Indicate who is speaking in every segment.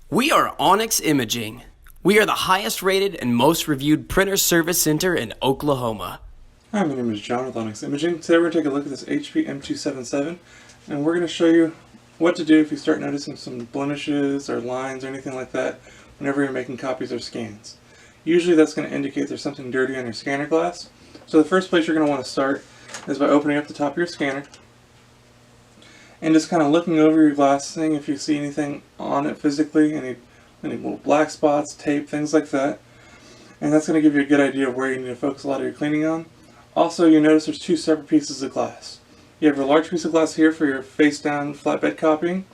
Speaker 1: We are Onyx Imaging. We are the highest rated and most reviewed printer service center in Oklahoma.
Speaker 2: Hi, my name is John with Onyx Imaging. Today we're going to take a look at this HP M277 and we're going to show you what to do if you start noticing some blemishes or lines or anything like that whenever you're making copies or scans. Usually that's going to indicate there's something dirty on your scanner glass. So the first place you're going to want to start is by opening up the top of your scanner and just kind of looking over your glass, seeing if you see anything on it physically, any little black spots, tape, things like that. And that's going to give you a good idea of where you need to focus a lot of your cleaning on. Also, you notice there's two separate pieces of glass. You have a large piece of glass here for your face-down flatbed copying,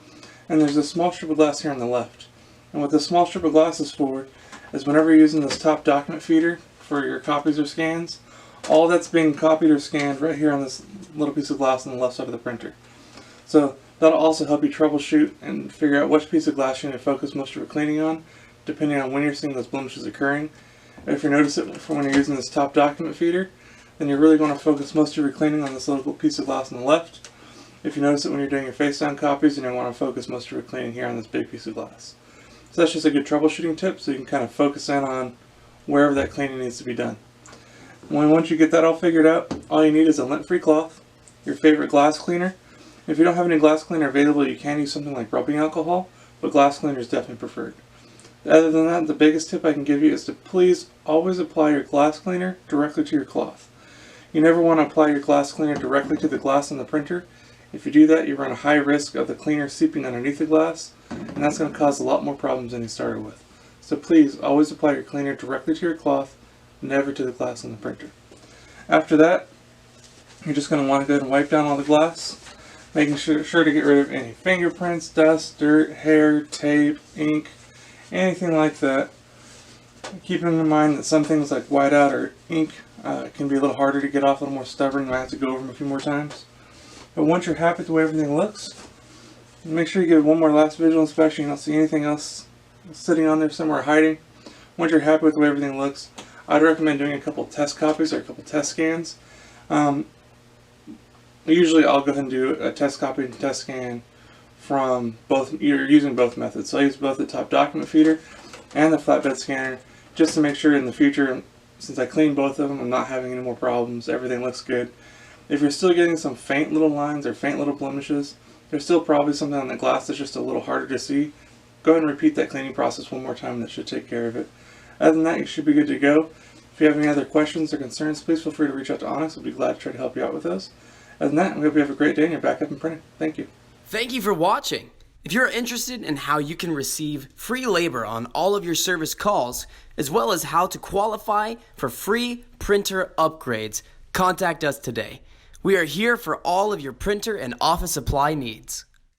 Speaker 2: and there's a small strip of glass here on the left. And what this small strip of glass is for is whenever you're using this top document feeder for your copies or scans, all that's being copied or scanned right here on this little piece of glass on the left side of the printer. So that'll also help you troubleshoot and figure out which piece of glass you need to focus most of your cleaning on, depending on when you're seeing those blemishes occurring. If you notice it for when you're using this top document feeder, then you're really going to focus most of your cleaning on this little piece of glass on the left. If you notice it when you're doing your face-down copies, then you want to focus most of your cleaning here on this big piece of glass. So that's just a good troubleshooting tip, so you can kind of focus in on wherever that cleaning needs to be done. Once you get that all figured out, all you need is a lint-free cloth, your favorite glass cleaner. If you don't have any glass cleaner available, you can use something like rubbing alcohol, but glass cleaner is definitely preferred. Other than that, the biggest tip I can give you is to please always apply your glass cleaner directly to your cloth. You never want to apply your glass cleaner directly to the glass on the printer. If you do that, you run a high risk of the cleaner seeping underneath the glass, and that's going to cause a lot more problems than you started with. So please always apply your cleaner directly to your cloth, never to the glass on the printer. After that, you're just going to want to go ahead and wipe down all the glass, making sure to get rid of any fingerprints, dust, dirt, hair, tape, ink, anything like that. Keeping in mind that some things like whiteout or ink can be a little harder to get off, a little more stubborn. You might have to go over them a few more times. But once you're happy with the way everything looks, make sure you give it one more last visual inspection. You don't see anything else sitting on there somewhere hiding. Once you're happy with the way everything looks, I'd recommend doing a couple test copies or a couple test scans. Usually I'll go ahead and do a test copy and test scan from both. You're using both methods. So I use both the top document feeder and the flatbed scanner just to make sure in the future, since I cleaned both of them, I'm not having any more problems. Everything looks good. If you're still getting some faint little lines or faint little blemishes, there's still probably something on the glass that's just a little harder to see. Go ahead and repeat that cleaning process one more time. That should take care of it. Other than that, you should be good to go. If you have any other questions or concerns, please feel free to reach out to Onyx. We'll be glad to try to help you out with those. Other than that, we hope you have a great day and you're back up and printing. Thank you.
Speaker 1: Thank you for watching. If you're interested in how you can receive free labor on all of your service calls, as well as how to qualify for free printer upgrades, contact us today. We are here for all of your printer and office supply needs.